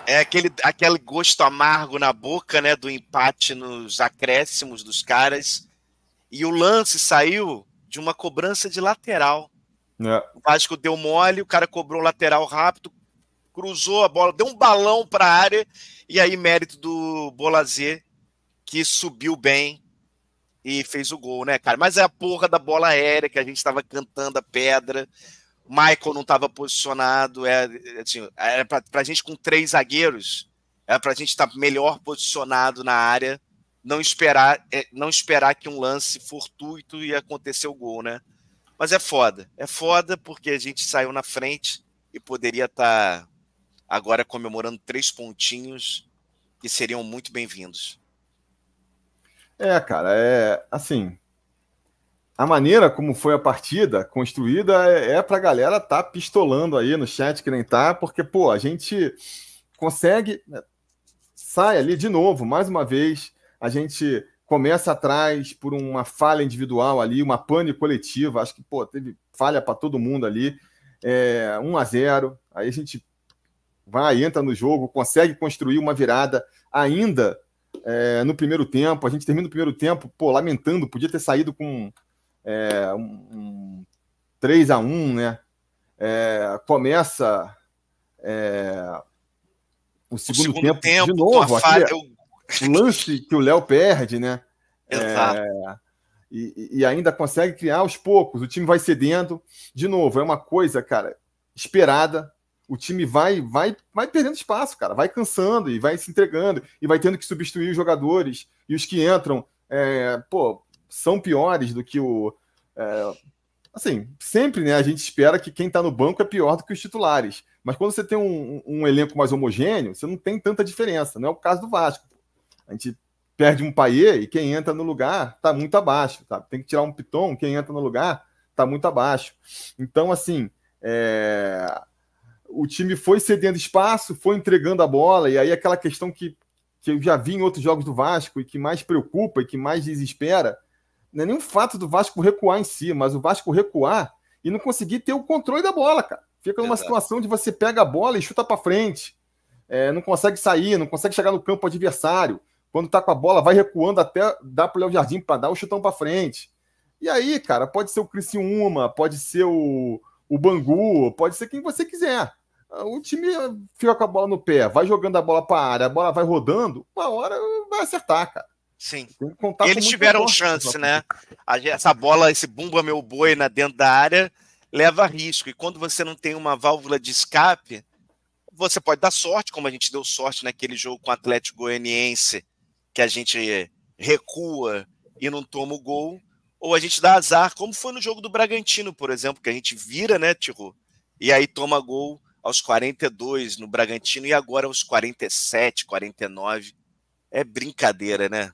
É aquele gosto amargo na boca, né, do empate nos acréscimos dos caras. E o lance saiu de uma cobrança de lateral. É. O Vasco deu mole, o cara cobrou lateral rápido, cruzou a bola, deu um balão para a área, e aí mérito do Bolazé, que subiu bem e fez o gol, né, cara? Mas é a porra da bola aérea que a gente estava cantando a pedra. O Michael não estava posicionado. Assim, era pra gente com 3 zagueiros, era pra gente estar melhor posicionado na área, não esperar que um lance fortuito ia acontecer o gol, né? Mas é foda porque a gente saiu na frente e poderia estar agora comemorando 3 pontinhos que seriam muito bem-vindos. Cara, assim, a maneira como foi a partida construída é pra galera tá pistolando aí no chat que nem tá, porque, pô, a gente consegue, sai ali de novo, mais uma vez, a gente começa atrás por uma falha individual ali, uma pane coletiva, acho que, pô, teve falha para todo mundo ali, 1-0, aí a gente vai, entra no jogo, consegue construir uma virada ainda no primeiro tempo, a gente termina o primeiro tempo, pô, lamentando, podia ter saído com um 3-1, né? Começa o segundo tempo de novo, o lance que o Léo perde, né? Exato. E ainda consegue criar aos poucos, o time vai cedendo, de novo, é uma coisa, cara, esperada, o time vai perdendo espaço, cara, vai cansando e vai se entregando, e vai tendo que substituir os jogadores, e os que entram, são piores do que assim, sempre, né, a gente espera que quem tá no banco é pior do que os titulares, mas quando você tem um elenco mais homogêneo, você não tem tanta diferença, não é o caso do Vasco. A gente perde um Payet e quem entra no lugar tá muito abaixo, tá? Tem que tirar um Piton, quem entra no lugar tá muito abaixo. Então, assim, o time foi cedendo espaço, foi entregando a bola, e aí aquela questão que eu já vi em outros jogos do Vasco e que mais preocupa e que mais desespera, não é nem o fato do Vasco recuar em si, mas o Vasco recuar e não conseguir ter o controle da bola, cara. Fica numa situação de você pega a bola e chuta para frente, não consegue sair, não consegue chegar no campo adversário. Quando tá com a bola, vai recuando até dar pro Léo Jardim para dar o chutão para frente. E aí, cara, pode ser o Criciúma, pode ser o Bangu, pode ser quem você quiser. O time fica com a bola no pé, vai jogando a bola para a área, a bola vai rodando, uma hora vai acertar, cara. Sim. Eles tiveram chance, né? Essa bola, esse bumba meu boi dentro da área, leva risco. E quando você não tem uma válvula de escape, você pode dar sorte, como a gente deu sorte naquele jogo com o Atlético Goianiense, que a gente recua e não toma o gol, ou a gente dá azar, como foi no jogo do Bragantino, por exemplo, que a gente vira, né, Tiro? E aí toma gol aos 42 no Bragantino e agora aos 47, 49. É brincadeira, né?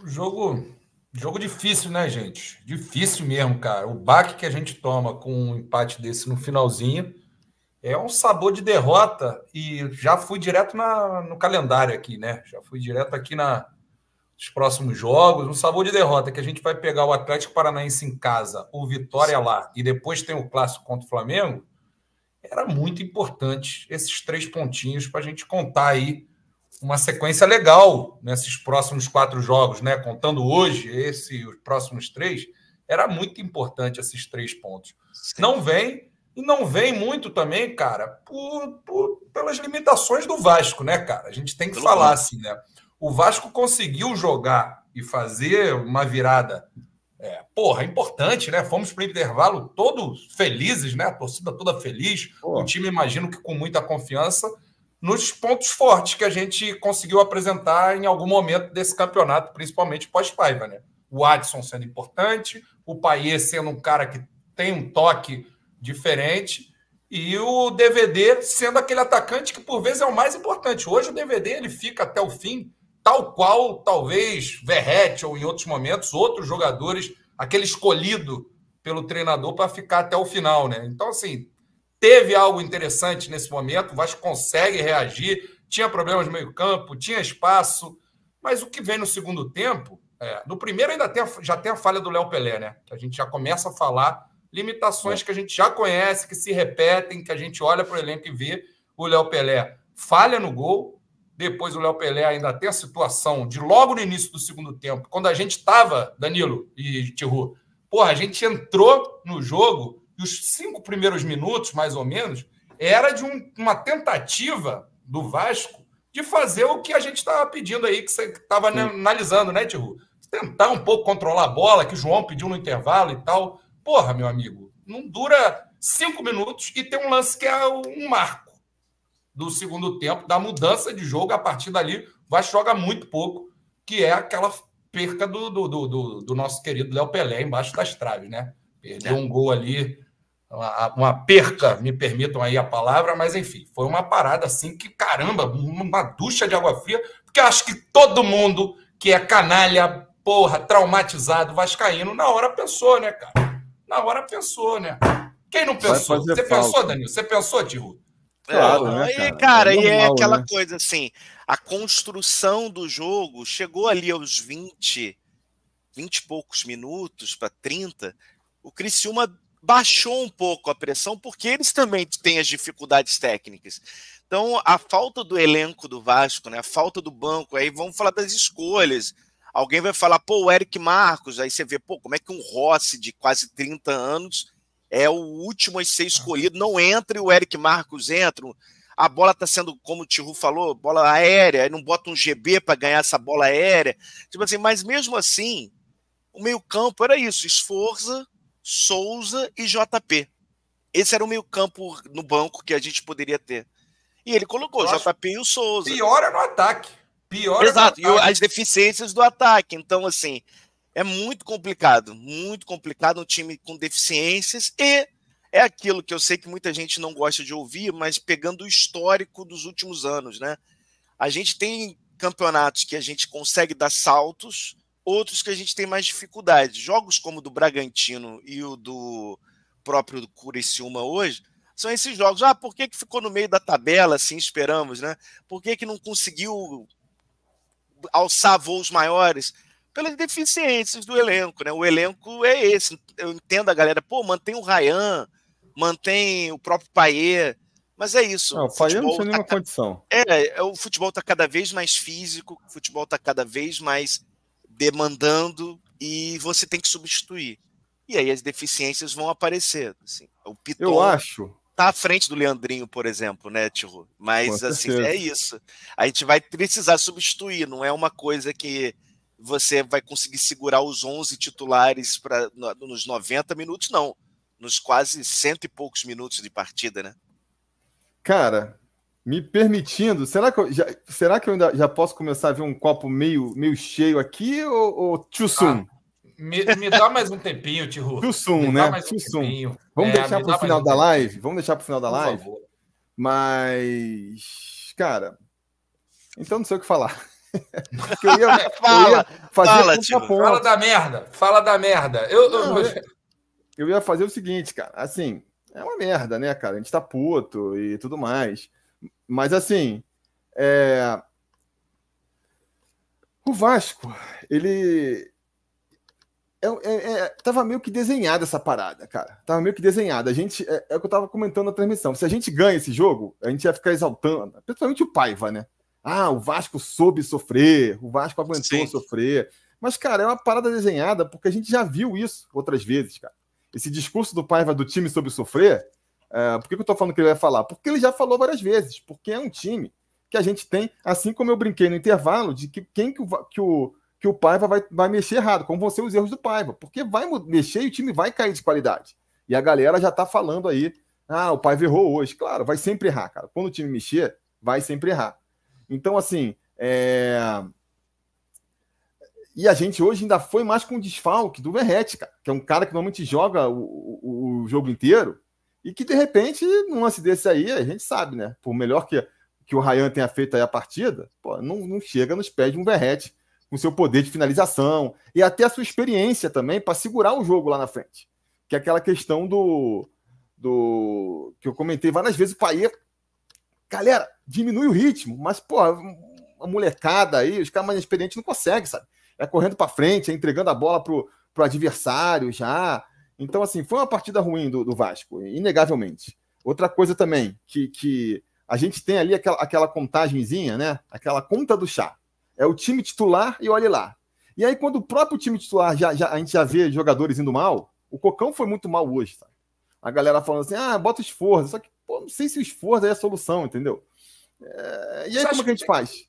Jogo difícil, né, gente? Difícil mesmo, cara. O baque que a gente toma com um empate desse no finalzinho é um sabor de derrota, e já fui direto no calendário aqui, né? Já fui direto aqui nos próximos jogos. Um sabor de derrota que a gente vai pegar o Atlético Paranaense em casa, o Vitória lá, e depois tem o clássico contra o Flamengo. Era muito importante esses 3 pontinhos para a gente contar aí uma sequência legal nesses próximos 4 jogos, né? Contando hoje os próximos 3, era muito importante esses 3 pontos. Sim. Não vem muito também, cara, pelas limitações do Vasco, né, cara? A gente tem que falar assim, né? O Vasco conseguiu jogar e fazer uma virada, importante, né? Fomos para o intervalo todos felizes, né? A torcida toda feliz, o time, imagino que com muita confiança, nos pontos fortes que a gente conseguiu apresentar em algum momento desse campeonato, principalmente pós-Paiva, né? O Adson sendo importante, o Payet sendo um cara que tem um toque diferente, e o DVD sendo aquele atacante que por vezes é o mais importante. Hoje o DVD ele fica até o fim, tal qual talvez Verratti ou em outros momentos outros jogadores, aquele escolhido pelo treinador para ficar até o final, né? Então, assim, teve algo interessante nesse momento, o Vasco consegue reagir, tinha problemas no meio-campo, tinha espaço, mas o que vem no segundo tempo, no primeiro ainda já tem a falha do Léo Pelé, né? Que a gente já começa a falar limitações que a gente já conhece, que se repetem, que a gente olha para o elenco e vê o Léo Pelé falha no gol. Depois o Léo Pelé ainda tem a situação de logo no início do segundo tempo, quando a gente estava, Danilo e Thiago, porra, a gente entrou no jogo e os 5 primeiros minutos, mais ou menos, era de uma tentativa do Vasco de fazer o que a gente estava pedindo aí, que você estava analisando, né, Thiago? Tentar um pouco controlar a bola, que o João pediu no intervalo e tal. Porra, meu amigo, não dura 5 minutos e tem um lance que é um marco do segundo tempo, da mudança de jogo. A partir dali, o Vasco joga muito pouco, que é aquela perca do nosso querido Léo Pelé embaixo das traves, né? Perdeu um gol ali, uma perca, me permitam aí a palavra, mas enfim, foi uma parada assim que, caramba, uma ducha de água fria, porque eu acho que todo mundo que é canalha, porra, traumatizado, vascaíno, na hora pensou, né, cara? Na hora pensou, né? Quem não pensou? Você pensou, Danilo? Você pensou, Thiago? Claro, né, cara? E é normal, aquela né? coisa assim, a construção do jogo chegou ali aos 20 e poucos minutos para 30, o Criciúma baixou um pouco a pressão, porque eles também têm as dificuldades técnicas. Então, a falta do elenco do Vasco, né, a falta do banco, aí vamos falar das escolhas. Alguém vai falar, pô, o Eric Marcos, aí você vê, pô, como é que um Rossi de quase 30 anos é o último a ser escolhido, não entra e o Eric Marcos entra. A bola está sendo, como o Thiago falou, bola aérea, aí não bota um GB para ganhar essa bola aérea. Tipo assim, mas mesmo assim, o meio-campo era isso: Sforza, Souza e JP. Esse era o meio-campo no banco que a gente poderia ter. E ele colocou o JP e o Souza. Piora no ataque. Exato, e as deficiências do ataque. Então, assim, é muito complicado um time com deficiências, e é aquilo que eu sei que muita gente não gosta de ouvir, mas pegando o histórico dos últimos anos, né? A gente tem campeonatos que a gente consegue dar saltos, outros que a gente tem mais dificuldade. Jogos como o do Bragantino e o do próprio Criciúma hoje, são esses jogos. Por que ficou no meio da tabela, assim, esperamos, né? Por que não conseguiu alçar voos maiores? Pelas deficiências do elenco, né? O elenco é esse. Eu entendo a galera, pô, mantém o Ryan, mantém o próprio Payet, mas é isso. Não, o Payet não tinha nenhuma condição. O futebol está cada vez mais físico, o futebol está cada vez mais demandando, e você tem que substituir. E aí as deficiências vão aparecer. Assim. O Piton, eu acho, tá à frente do Leandrinho, por exemplo, né, Thiago? Mas assim, é isso. A gente vai precisar substituir, não é uma coisa que você vai conseguir segurar os 11 titulares nos 90 minutos, não. Nos quase 100 e poucos minutos de partida, né? Cara, me permitindo, será que eu ainda já posso começar a ver um copo meio cheio aqui, ou too soon? Me dá mais um tempinho, Thiago. Too soon, né? Too soon. Vamos deixar para o final da live? Vamos deixar para o final da live? Favor. Mas, cara, então não sei o que falar. Fala da merda. Fala da merda. Eu ia fazer o seguinte, cara. Assim, é uma merda, né, cara? A gente tá puto e tudo mais. Mas, assim, o Vasco, ele... tava meio que desenhada essa parada, cara. Tava meio que desenhada. A gente, é o que eu tava comentando na transmissão. Se a gente ganha esse jogo, a gente ia ficar exaltando, principalmente o Paiva, né? O Vasco soube sofrer, o Vasco aguentou sofrer. Mas, cara, é uma parada desenhada, porque a gente já viu isso outras vezes, cara. Esse discurso do Paiva do time soube sofrer, por que eu tô falando que ele vai falar? Porque ele já falou várias vezes, porque é um time que a gente tem, assim como eu brinquei no intervalo, de que o Paiva vai mexer errado, como vão ser os erros do Paiva, porque vai mexer e o time vai cair de qualidade. E a galera já tá falando aí, o Paiva errou hoje. Claro, vai sempre errar, cara. Quando o time mexer, vai sempre errar. Então, assim, e a gente hoje ainda foi mais com o desfalque do Verratti, cara, que é um cara que normalmente joga o jogo inteiro e que, de repente, num lance desse aí, a gente sabe, né? Por melhor que o Ryan tenha feito aí a partida, pô, não chega nos pés de um Verratti com seu poder de finalização e até a sua experiência também para segurar o jogo lá na frente. Que é aquela questão do que eu comentei várias vezes, o Payet, galera, diminui o ritmo, mas, pô, a molecada aí, os caras mais experientes não conseguem, sabe? É correndo para frente, é entregando a bola pro adversário já. Então, assim, foi uma partida ruim do Vasco, inegavelmente. Outra coisa também, que a gente tem ali aquela contagenzinha, né? Aquela conta do chá. É o time titular e olhe lá. E aí, quando o próprio time titular a gente já vê jogadores indo mal, o Cocão foi muito mal hoje, sabe? A galera falando assim, bota o Sforza. Só que, pô, não sei se o Sforza é a solução, entendeu? E aí, como é que a gente faz?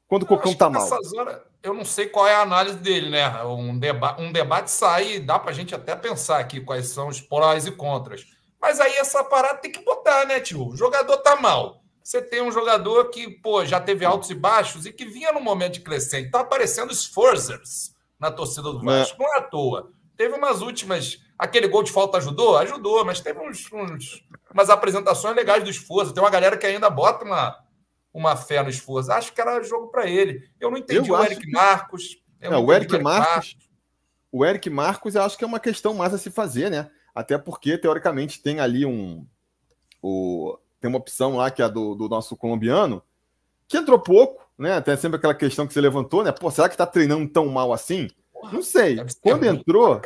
Quando o Cocão tá mal? Nessas horas, eu não sei qual é a análise dele, né? Um debate sai e dá pra gente até pensar aqui quais são os prós e contras. Mas aí essa parada tem que botar, né, tio? O jogador tá mal. Você tem um jogador que, pô, já teve altos e baixos e que vinha num momento de crescente. Tá aparecendo Sforzers na torcida do Vasco. Não é à toa. Teve umas últimas... Aquele gol de falta ajudou? Ajudou, mas teve umas apresentações legais do Sforza. Tem uma galera que ainda bota uma fé no Sforza. Acho que era jogo para ele. Eu não entendi o Eric Marcos. O Eric Marcos, eu acho que é uma questão mais a se fazer, né? Até porque, teoricamente, tem ali tem uma opção lá que é do nosso colombiano, que entrou pouco, né? Tem sempre aquela questão que você levantou, né? Pô, será que tá treinando tão mal assim? Não sei. Quando entrou,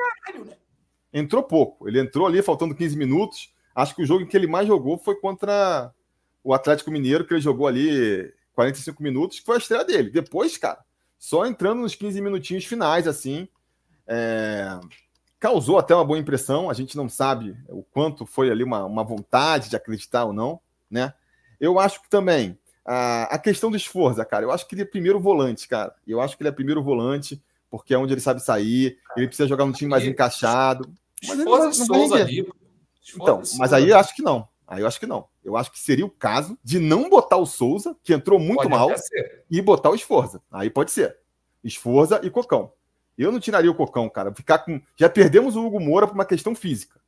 entrou pouco. Ele entrou ali, faltando 15 minutos. Acho que o jogo em que ele mais jogou foi contra o Atlético Mineiro, que ele jogou ali 45 minutos, que foi a estreia dele. Depois, cara, só entrando nos 15 minutinhos finais, assim, causou até uma boa impressão. A gente não sabe o quanto foi ali uma vontade de acreditar ou não, né? Eu acho que também a questão do Sforza, cara, eu acho que ele é primeiro volante, cara. Eu acho que ele é primeiro volante, porque é onde ele sabe sair, ele precisa jogar um time mais encaixado. Mas ele não vai render. Então, mas aí eu acho que não. Aí eu acho que não. Eu acho que seria o caso de não botar o Souza, que entrou muito mal, e botar o Sforza. Aí pode ser. Sforza e Cocão. Eu não tiraria o Cocão, cara. Já perdemos o Hugo Moura por uma questão física.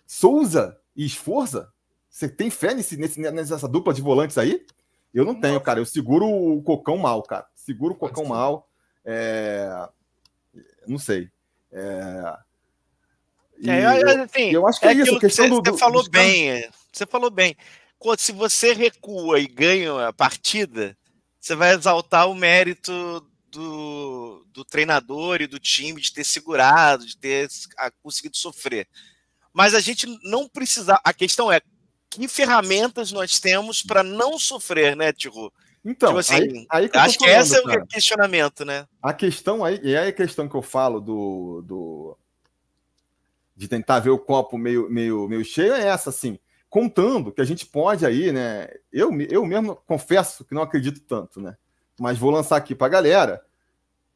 Souza e Sforza? Você tem fé nessa dupla de volantes aí? Eu não tenho, cara. Eu seguro o Cocão mal, cara. Seguro o Cocão mal. Não sei. Assim, eu acho que é isso. A questão você falou bem. Você falou bem. Se você recua e ganha a partida, você vai exaltar o mérito do treinador e do time de ter segurado, de ter conseguido sofrer. Mas a gente não precisa... A questão é que ferramentas nós temos para não sofrer, né, Thiago? Então, tipo assim, aí que acho que esse é o questionamento, né? A questão aí, e aí a questão que eu falo de tentar ver o copo meio cheio é essa, assim, contando que a gente pode aí, né? Eu mesmo confesso que não acredito tanto, né? Mas vou lançar aqui para a galera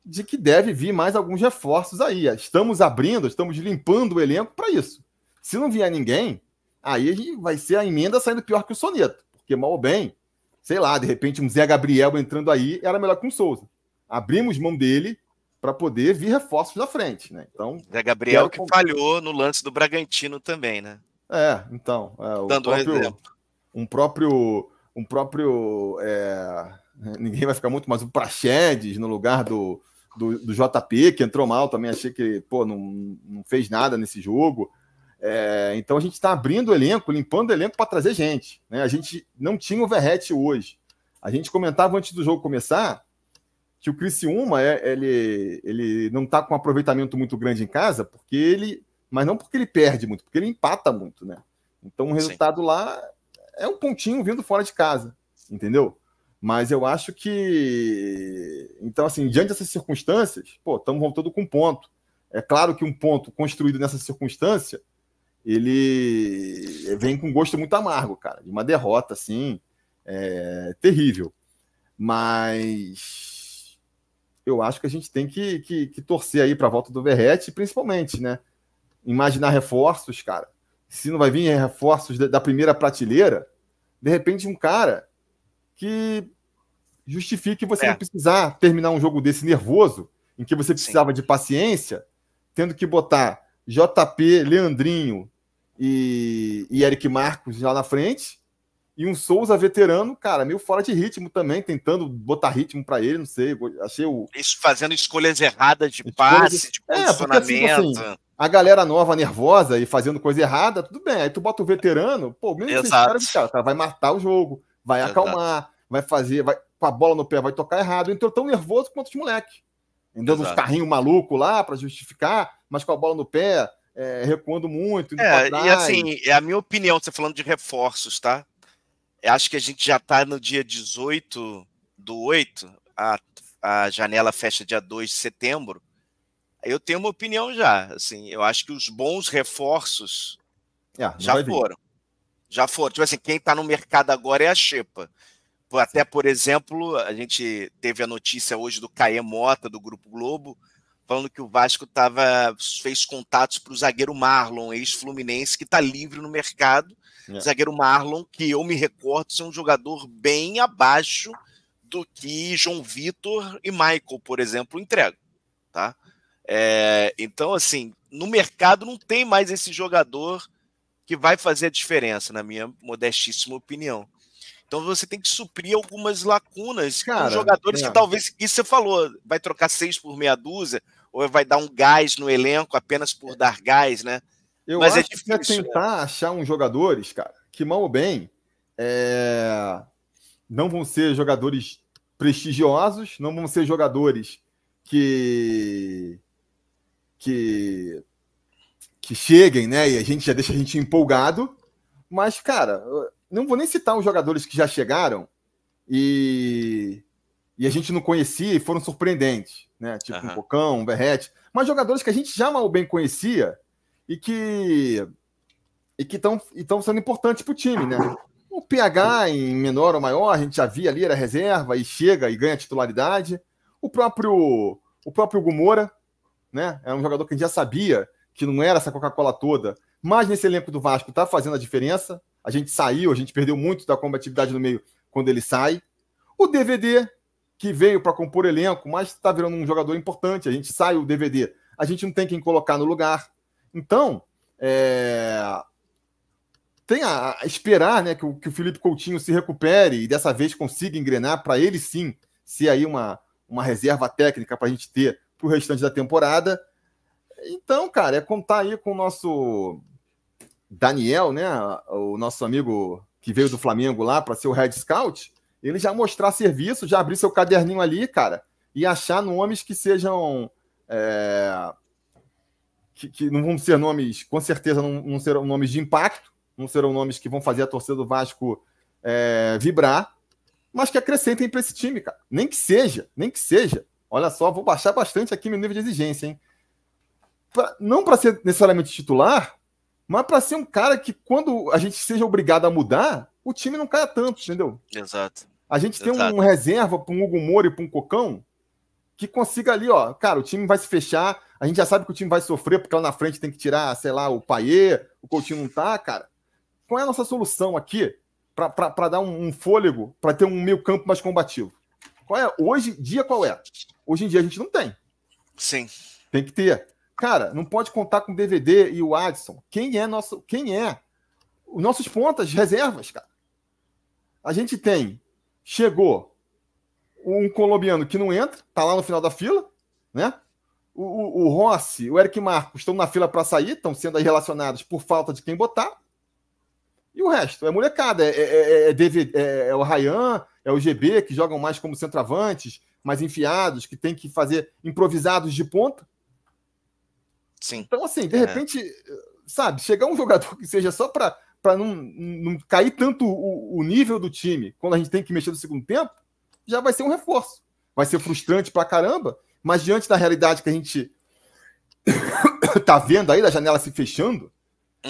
de que deve vir mais alguns reforços aí. Estamos limpando o elenco para isso. Se não vier ninguém, aí vai ser a emenda saindo pior que o soneto, porque mal ou bem, sei lá, de repente um Zé Gabriel entrando aí era melhor que um Souza. Abrimos mão dele para poder vir reforços na frente, né? Então, Zé Gabriel que falhou no lance do Bragantino também, né? Então, dando um exemplo. Um próprio ninguém vai ficar muito, mas o Praxedes no lugar do JP, que entrou mal também, achei que, pô, não fez nada nesse jogo. Então a gente está abrindo o elenco, limpando o elenco para trazer gente, né? A gente não tinha o Verratti hoje. A gente comentava antes do jogo começar que o Criciúma ele não está com um aproveitamento muito grande em casa, mas não porque ele perde muito, porque ele empata muito, né? Então o resultado lá é um pontinho vindo fora de casa, entendeu? Mas eu acho que... Então, assim, diante dessas circunstâncias, pô, estamos voltando com um ponto. É claro que um ponto construído nessa circunstância, ele vem com gosto muito amargo, cara, de uma derrota, assim, terrível. Mas eu acho que a gente tem que torcer aí para a volta do Verratti, principalmente, né? Imaginar reforços, cara. Se não vai vir reforços da primeira prateleira, de repente um cara que justifique você não precisar terminar um jogo desse nervoso, em que você precisava de paciência, tendo que botar JP, Leandrinho e Eric Marcos lá na frente, e um Souza veterano, cara, meio fora de ritmo também, tentando botar ritmo para ele, não sei, achei Isso fazendo escolhas erradas de passe, de posicionamento. Porque, assim, a galera nova, nervosa e fazendo coisa errada, tudo bem, aí tu bota o veterano, pô, mesmo que você cara, vai matar o jogo, vai acalmar, vai com a bola no pé, vai tocar errado. Entrou tão nervoso quanto os moleques. Dando uns carrinhos malucos lá para justificar, mas com a bola no pé, recuando muito, indo pra trás. E assim, é a minha opinião, você falando de reforços, tá? acho que a gente já está no dia 18/8, a janela fecha dia 2 de setembro. Eu tenho uma opinião já. Assim, eu acho que os bons reforços já foram. Já foram. Tipo assim, quem está no mercado agora é a Xepa. Até, por exemplo, a gente teve a notícia hoje do Caê Mota, do Grupo Globo, falando que o Vasco fez contatos para o zagueiro Marlon, ex-fluminense, que está livre no mercado. Zagueiro Marlon, que eu me recordo ser um jogador bem abaixo do que João Vitor e Michael, por exemplo, entregam. Tá? Então, assim, no mercado não tem mais esse jogador que vai fazer a diferença, na minha modestíssima opinião. Então você tem que suprir algumas lacunas com jogadores que talvez, isso você falou, vai trocar 6 por meia dúzia, ou vai dar um gás no elenco apenas por dar gás, né? Mas acho que é tentar achar uns jogadores, cara, que mal ou bem não vão ser jogadores prestigiosos, não vão ser jogadores que cheguem, né? E a gente já deixa a gente empolgado, mas, cara, não vou nem citar os jogadores que já chegaram e a gente não conhecia e foram surpreendentes, né? Tipo um Cocão, um Verrete, mas jogadores que a gente já mal bem conhecia e que estão sendo importantes para o time, né? O PH, em menor ou maior, a gente já via ali, era reserva e chega e ganha titularidade. O próprio Gumora, né? É um jogador que a gente já sabia que não era essa Coca-Cola toda, mas nesse elenco do Vasco está fazendo a diferença. A gente perdeu muito da combatividade no meio quando ele sai. O DVD, que veio para compor elenco, mas está virando um jogador importante. A gente sai o DVD, a gente não tem quem colocar no lugar. Então, tem a esperar, né, que o Felipe Coutinho se recupere e dessa vez consiga engrenar para ele sim ser aí uma reserva técnica para a gente ter para o restante da temporada. Então, cara, é contar aí com o nosso Daniel, né, o nosso amigo que veio do Flamengo lá para ser o Head Scout, ele já mostrar serviço, já abrir seu caderninho ali, cara, e achar nomes que sejam que não vão ser nomes, com certeza não serão nomes de impacto, não serão nomes que vão fazer a torcida do Vasco vibrar, mas que acrescentem para esse time, cara. Nem que seja. Olha só, vou baixar bastante aqui meu nível de exigência, hein? Não para ser necessariamente titular, mas para ser um cara que, quando a gente seja obrigado a mudar, o time não caia tanto, entendeu? Exato. A gente tem um reserva para um Hugo Moura e para um Cocão que consiga ali, ó, cara, o time vai se fechar, a gente já sabe que o time vai sofrer, porque lá na frente tem que tirar, sei lá, o Payet, o Coutinho não tá, cara. Qual é a nossa solução aqui para dar um fôlego, para ter um meio campo mais combativo? Hoje em dia, qual é? Hoje em dia a gente não tem. Sim. Tem que ter. Cara, não pode contar com o DVD e o Adson. Quem é? Os nossos pontas, reservas, cara. A gente chegou um colombiano que não entra, tá lá no final da fila, né? O Rossi, o Eric Marcos estão na fila para sair, estão sendo aí relacionados por falta de quem botar. E o resto é molecada, é o Ryan, é o GB, que jogam mais como centroavantes, mais enfiados, que tem que fazer improvisados de ponta. Sim. Então, assim, de repente, sabe, chegar um jogador que seja só para não cair tanto o nível do time quando a gente tem que mexer no segundo tempo, já vai ser um reforço. Vai ser frustrante pra caramba, mas diante da realidade que a gente tá vendo aí, da janela se fechando,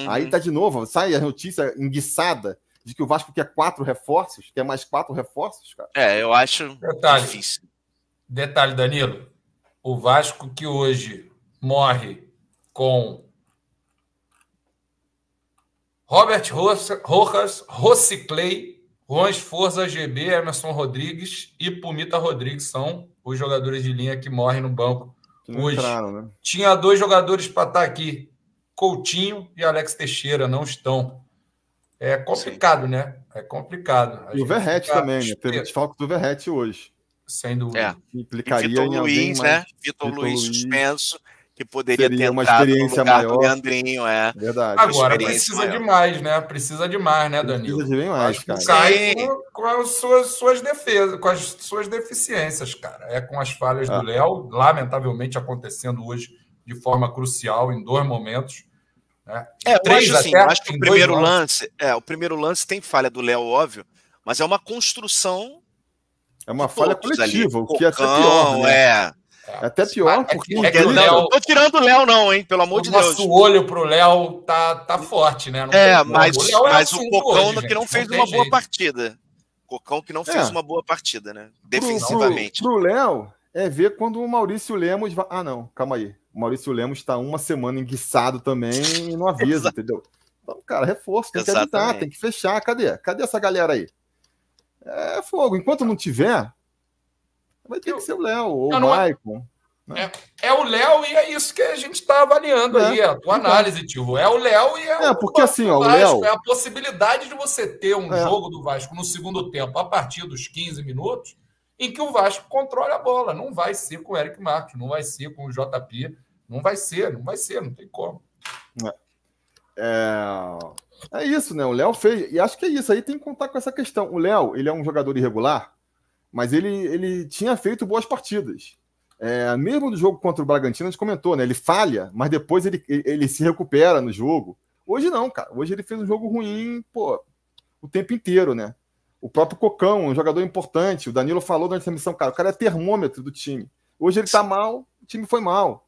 aí tá de novo, sai a notícia enguiçada de que o Vasco quer 4 reforços, quer mais 4 reforços, cara. Eu acho difícil. Detalhe, Danilo, o Vasco que hoje morre com Robert Rojas, Rosiclay, Juan Forza, GB, Emerson Rodrigues e Pumita Rodrigues são os jogadores de linha que morrem no banco hoje. Entraram, né? Tinha 2 jogadores para estar aqui, Coutinho e Alex Teixeira, não estão. É complicado, né? É complicado. E o Verrete também, né? Teve desfalque do Verrete hoje. Sem dúvida. Implicaria Vitor em Luiz, mais... né? Vitor Luiz suspenso, que poderia ter uma entrado experiência no lugar maior. do Leandrinho, Verdade. Agora precisa demais, né? Precisa demais, né, Danilo? Precisa de bem mais, cara. Sai com as suas defesas, com as suas deficiências, cara. Com as falhas do Léo, lamentavelmente acontecendo hoje de forma crucial em 2 momentos. Né? Eu acho que o primeiro lance tem falha do Léo, óbvio, mas é uma construção. É uma falha coletiva, ali. o que é até pior, né? É até pior, porque... Não tô tirando o Léo, não, hein? Pelo amor de Deus. O nosso olho pro Léo tá forte, né? Mas o Cocão que não fez uma boa partida. Cocão que não fez uma boa partida, né? Defensivamente. Pro Léo, é ver quando o Maurício Lemos... Ah, não, calma aí. O Maurício Lemos está uma semana enguiçado também e não avisa, entendeu? Então, cara, reforço, tem que avisar, tem que fechar. Cadê essa galera aí? É fogo. Enquanto não tiver, vai ter que ser o Léo ou o Maicon. Né? É o Léo e é isso que a gente está avaliando aí, a tua análise, tio. É o Léo e é o porque assim, ó, o Vasco. Léo... É a possibilidade de você ter um jogo do Vasco no segundo tempo, a partir dos 15 minutos, em que o Vasco controle a bola. Não vai ser com o Eric Marques, não vai ser com o JP, não vai ser, não tem como. É isso, né? O Léo fez, e acho que é isso, aí tem que contar com essa questão. O Léo, ele é um jogador irregular, mas ele tinha feito boas partidas. Mesmo no jogo contra o Bragantino, a gente comentou, né? Ele falha, mas depois ele se recupera no jogo. Hoje não, cara. Hoje ele fez um jogo ruim, o tempo inteiro, né? O próprio Cocão, um jogador importante. O Danilo falou durante a missão, cara, o cara é termômetro do time. Hoje ele tá mal, o time foi mal.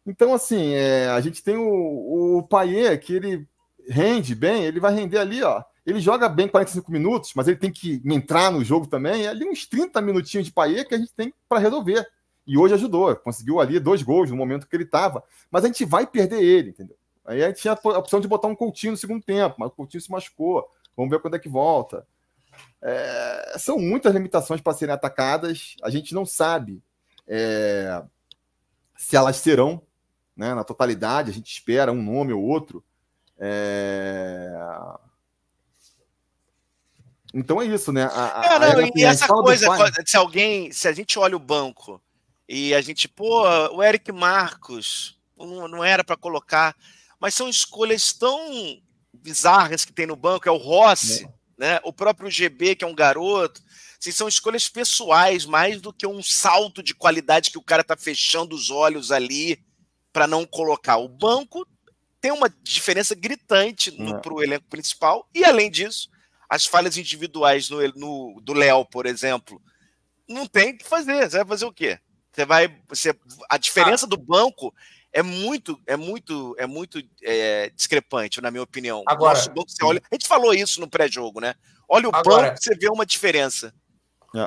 Então, assim, a gente tem o Payet, que ele rende bem, ele vai render ali, ó. Ele joga bem 45 minutos, mas ele tem que entrar no jogo também. É ali uns 30 minutinhos de Payet que a gente tem para resolver. E hoje ajudou, conseguiu ali 2 gols no momento que ele estava. Mas a gente vai perder ele, entendeu? Aí a gente tinha a opção de botar um Coutinho no segundo tempo, mas o Coutinho se machucou. Vamos ver quando é que volta. São muitas limitações para serem atacadas. A gente não sabe se elas serão, né, na totalidade. A gente espera um nome ou outro. Então é isso, né? E essa coisa, se a gente olha o banco e a gente, o Eric Marcos não era para colocar, mas são escolhas tão bizarras que tem no banco, é o Rossi, né? O próprio GB, que é um garoto, assim, são escolhas pessoais, mais do que um salto de qualidade que o cara tá fechando os olhos ali para não colocar. O banco tem uma diferença gritante para o elenco principal, e além disso, as falhas individuais do Léo, por exemplo, não tem o que fazer. Você vai fazer o quê? A diferença do banco é muito discrepante, na minha opinião. Agora, nosso banco, você olha, a gente falou isso no pré-jogo, né? Olha o banco, você vê uma diferença.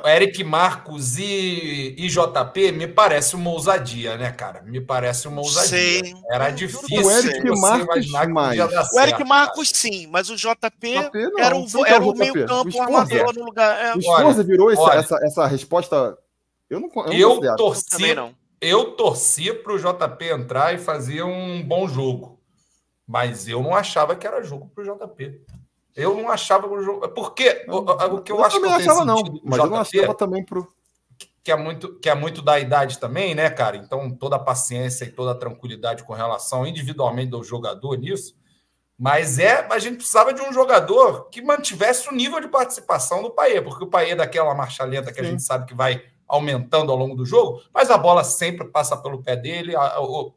Eric Marcos e JP me parece uma ousadia, né, cara? Me parece uma ousadia. Sim. Era difícil o Eric Marcos mais. O Eric Marcos, sim, mas o JP era o meio-campo armador no lugar. O Sforza virou essa resposta. Eu torcia para o JP entrar e fazer um bom jogo, mas eu não achava que era jogo para o JP. Eu não achava o jogo. Porque o que eu acho que eu achava, não, mas eu não achava também pro. Que é muito da idade também, né, cara? Então, toda a paciência e toda a tranquilidade com relação individualmente do jogador nisso. Mas a gente precisava de um jogador que mantivesse o nível de participação do Payet, porque o Payet é daquela marcha lenta que a gente sabe que vai aumentando ao longo do jogo, mas a bola sempre passa pelo pé dele,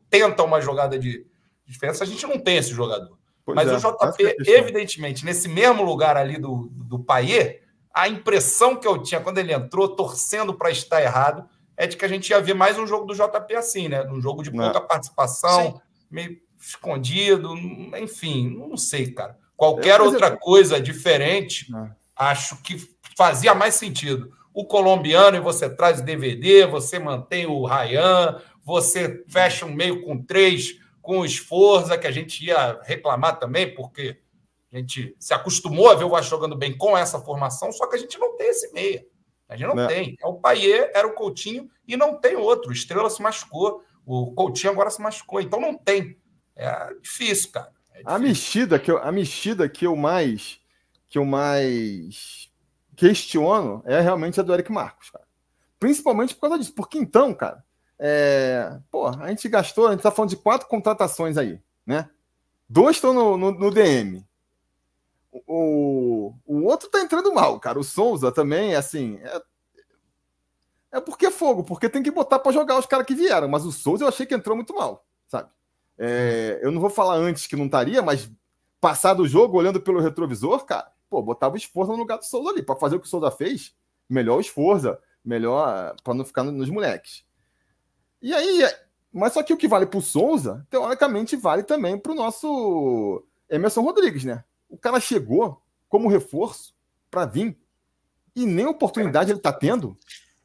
tenta uma jogada de diferença. A gente não tem esse jogador. Mas o JP, evidentemente, nesse mesmo lugar ali do Payet, a impressão que eu tinha quando ele entrou, torcendo para estar errado, é de que a gente ia ver mais um jogo do JP assim, né? Um jogo de pouca participação, meio escondido, enfim, não sei, cara. Qualquer outra coisa diferente, acho que fazia mais sentido. O colombiano, e você traz o DVD, você mantém o Ryan, você fecha um meio com 3, com o Sforza, que a gente ia reclamar também, porque a gente se acostumou a ver o Vasco jogando bem com essa formação, só que a gente não tem esse meia. A gente não tem. É o Payet, era o Coutinho, e não tem outro. O Estrela se machucou, o Coutinho agora se machucou, então não tem. É difícil, cara. A mexida que eu mais questiono é realmente a do Eric Marcos, cara. Principalmente por causa disso. Porque então, cara, a gente gastou, a gente tá falando de 4 contratações aí, né? 2 estão no DM. O outro tá entrando mal, cara. O Souza também, assim, porque é fogo, porque tem que botar para jogar os caras que vieram. Mas o Souza eu achei que entrou muito mal, sabe? Eu não vou falar antes que não estaria, mas passado o jogo, olhando pelo retrovisor, cara, pô, botava o Sforza no lugar do Souza ali. Para fazer o que o Souza fez, melhor o Sforza, melhor para não ficar nos moleques. E aí, mas só que o que vale pro Souza, teoricamente, vale também pro nosso Emerson Rodrigues, né? O cara chegou como reforço para vir e nem oportunidade ele tá tendo.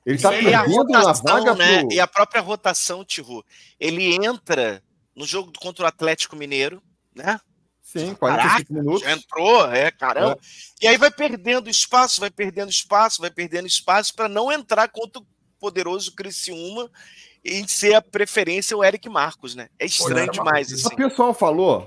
Ele tá perdendo a vaga, né? E a própria rotação, Tiru. Ele entra no jogo contra o Atlético Mineiro, né? Sim, 45 minutos. Já entrou, caramba. E aí vai perdendo espaço para não entrar contra o poderoso Criciúma e ser a preferência o Eric Marcos, né? É estranho demais. Assim.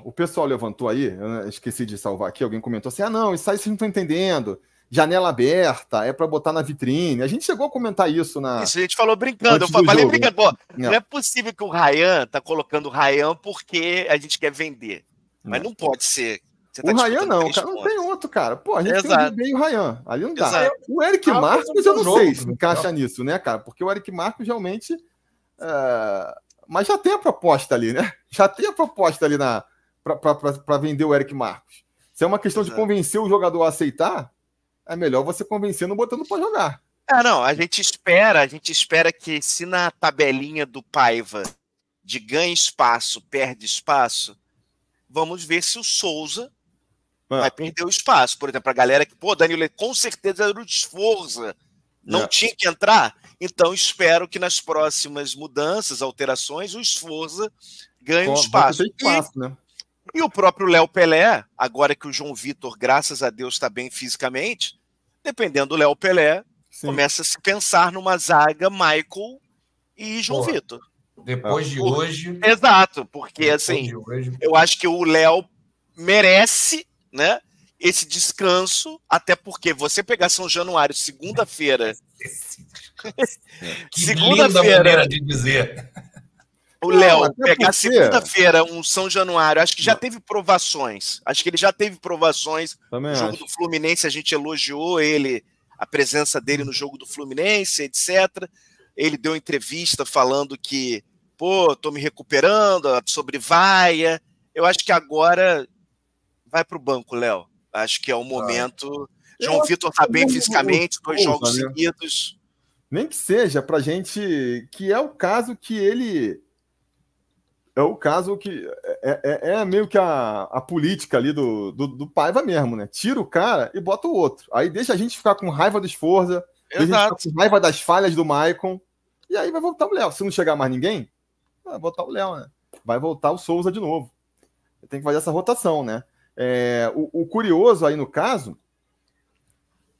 O pessoal levantou aí, eu esqueci de salvar aqui, alguém comentou assim, não, isso aí vocês não estão entendendo. Janela aberta, é para botar na vitrine. A gente chegou a comentar isso na... Isso, a gente falou brincando. Eu falei brincando. Pô, não é possível que o Ryan tá colocando o Ryan porque a gente quer vender. Mas não pode ser. O Ryan não, cara, não tem outro, cara. Pô, a gente tem bem o Ryan. Ali não dá. Exato. O Eric Marcos, eu não sei se encaixa nisso, né, cara? Porque o Eric Marcos realmente... Mas já tem a proposta ali, né? Já tem a proposta ali para vender o Eric Marcos. Se é uma questão de convencer o jogador a aceitar, é melhor você convencendo botando para jogar. Não, a gente espera que se na tabelinha do Paiva de ganha espaço, perde espaço, vamos ver se o Souza vai perder o espaço. Por exemplo, a galera que, Danilo, com certeza era o Sforza, não tinha que entrar, então espero que nas próximas mudanças, alterações, o Sforza ganhe espaço. Né? E o próprio Léo Pelé, agora que o João Vitor, graças a Deus, está bem fisicamente, dependendo do Léo Pelé, começa a se pensar numa zaga Michael e João Vitor. Depois de hoje... Exato, porque assim, eu acho que o Léo merece, né, esse descanso, até porque você pegar São Januário segunda-feira... Segunda-feira de dizer... O Léo pegar segunda-feira um São Januário, acho que já teve provações. Acho que ele já teve provações. Também no jogo do Fluminense, a gente elogiou ele, a presença dele no jogo do Fluminense, etc. Ele deu entrevista falando que, tô me recuperando, sobre vaia. Eu acho que agora vai pro banco, Léo. Acho que é o momento. João Vitor tá bem fisicamente, 2 jogos seguidos. Nem que seja pra gente, que é o caso que ele... É o caso que é meio que a política ali do Paiva mesmo, né? Tira o cara e bota o outro. Aí deixa a gente ficar com raiva do Sforza, deixa a gente ficar com raiva das falhas do Maicon, e aí vai voltar o Léo. Se não chegar mais ninguém, vai voltar o Léo, né? Vai voltar o Souza de novo. Tem que fazer essa rotação, né? O curioso aí no caso,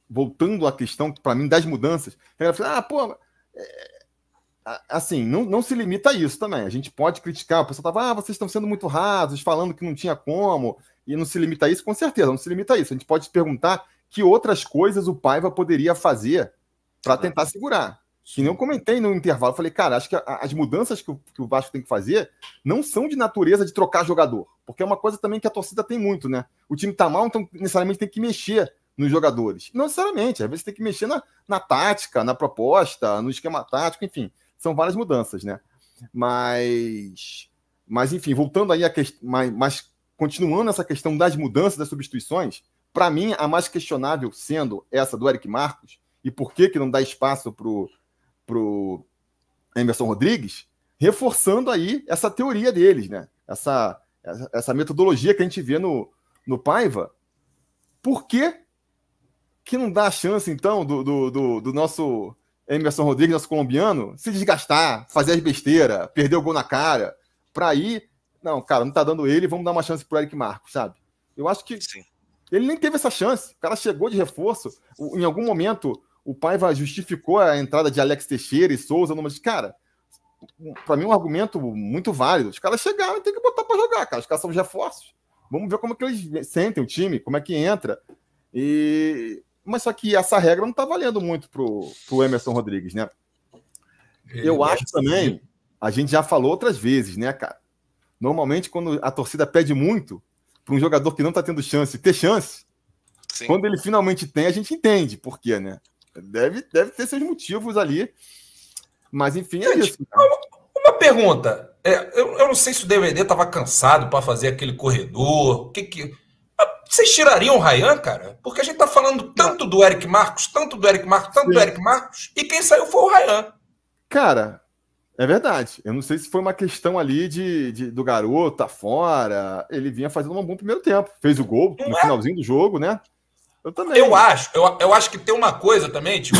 voltando à questão, para mim, das mudanças, a galera fala, assim, não se limita a isso também. A gente pode criticar, o pessoal tava, vocês estão sendo muito rasos, falando que não tinha como, e não se limita a isso, com certeza, não se limita a isso. A gente pode se perguntar que outras coisas o Paiva poderia fazer para tentar segurar. Que nem eu comentei no intervalo, falei, cara, acho que as mudanças que o Vasco tem que fazer não são de natureza de trocar jogador, porque é uma coisa também que a torcida tem muito, né? O time tá mal, então necessariamente tem que mexer nos jogadores. Não necessariamente, às vezes tem que mexer na tática, na proposta, no esquema tático, enfim. São várias mudanças, né? Mas enfim, voltando aí a questão, mas continuando essa questão das mudanças, das substituições, para mim, a mais questionável sendo essa do Eric Marcos, e por que não dá espaço pro Emerson Rodrigues, reforçando aí essa teoria deles, né? Essa metodologia que a gente vê no Paiva. Por que não dá a chance, então, do nosso Emerson Rodrigues, nosso colombiano, se desgastar, fazer as besteiras, perder o gol na cara, para ir... Não, cara, não tá dando ele, vamos dar uma chance pro Eric Marcos, sabe? Eu acho que ele nem teve essa chance. O cara chegou de reforço. Em algum momento, o Paiva justificou a entrada de Alex Teixeira e Souza, mas, cara, para mim é um argumento muito válido. Os caras chegaram e tem que botar para jogar, cara. Os caras são os reforços. Vamos ver como é que eles sentem o time, como é que entra. Mas só que essa regra não tá valendo muito pro Emerson Rodrigues, né? Eu acho também, a gente já falou outras vezes, né, cara? Normalmente, quando a torcida pede muito para um jogador que não tá tendo chance ter chance, quando ele finalmente tem, a gente entende por quê, né? Deve ter seus motivos ali. Mas, enfim, é isso. Cara. Uma pergunta. Eu não sei se o DVD estava cansado para fazer aquele corredor. Vocês tirariam o Ryan, cara? Porque a gente tá falando tanto do Eric Marcos, tanto do Eric Marcos, e quem saiu foi o Ryan. Cara, é verdade. Eu não sei se foi uma questão ali do garoto tá fora. Ele vinha fazendo um bom primeiro tempo. Fez o gol no finalzinho do jogo, né? Eu também. Eu acho que tem uma coisa também, tipo,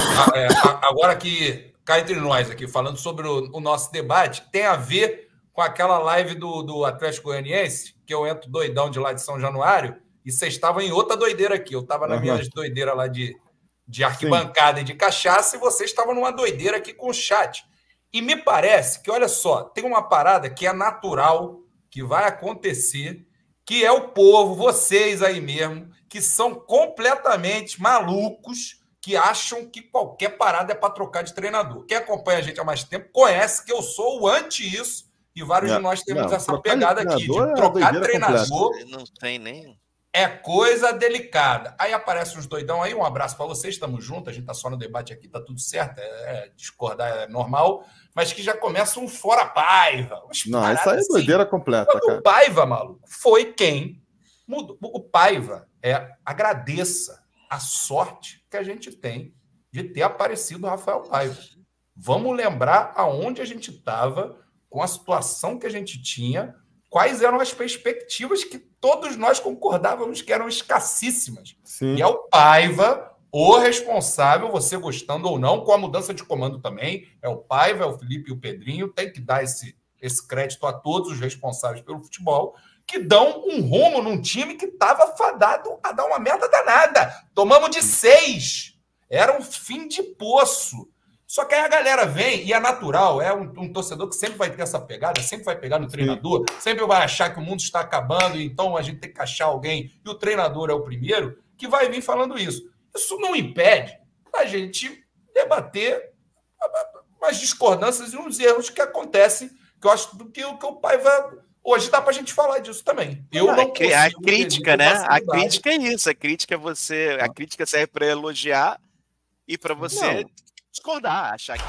agora que cá entre nós aqui, falando sobre o nosso debate, tem a ver com aquela live do Atlético Goianiense, que eu entro doidão de lá de São Januário, e vocês estavam em outra doideira aqui. Eu estava nas minhas doideiras lá de arquibancada e de cachaça, e vocês estavam numa doideira aqui com o chat. E me parece que, olha só, tem uma parada que é natural, que vai acontecer, que é o povo, vocês aí mesmo, que são completamente malucos, que acham que qualquer parada é para trocar de treinador. Quem acompanha a gente há mais tempo conhece que eu sou o anti isso, e vários de nós temos essa pegada aqui, de trocar treinador. Não tem nem... É coisa delicada. Aí aparece uns doidão aí, um abraço para vocês, estamos juntos, a gente tá só no debate aqui, tá tudo certo, discordar é normal, mas que já começa um fora Paiva. Não, isso aí é doideira completa, cara. O Paiva, maluco, foi quem mudou. O Paiva, agradeça a sorte que a gente tem de ter aparecido o Rafael Paiva. Vamos lembrar aonde a gente estava, com a situação que a gente tinha, quais eram as perspectivas que todos nós concordávamos que eram escassíssimas. Sim. E é o Paiva o responsável, você gostando ou não, com a mudança de comando também. É o Paiva, é o Felipe e o Pedrinho. Tem que dar esse crédito a todos os responsáveis pelo futebol, que dão um rumo num time que estava fadado a dar uma merda danada. Tomamos de 6. Era um fim de poço. Só que aí a galera vem, e é natural, é um torcedor que sempre vai ter essa pegada, sempre vai pegar no treinador, sempre vai achar que o mundo está acabando, e então a gente tem que achar alguém, e o treinador é o primeiro, que vai vir falando isso. Isso não impede a gente debater as discordâncias e os erros que acontecem, que eu acho que o Paiva... Hoje dá para a gente falar disso também. A crítica, né? A crítica é isso. A crítica é você. A crítica serve para elogiar e para você discordar, achar que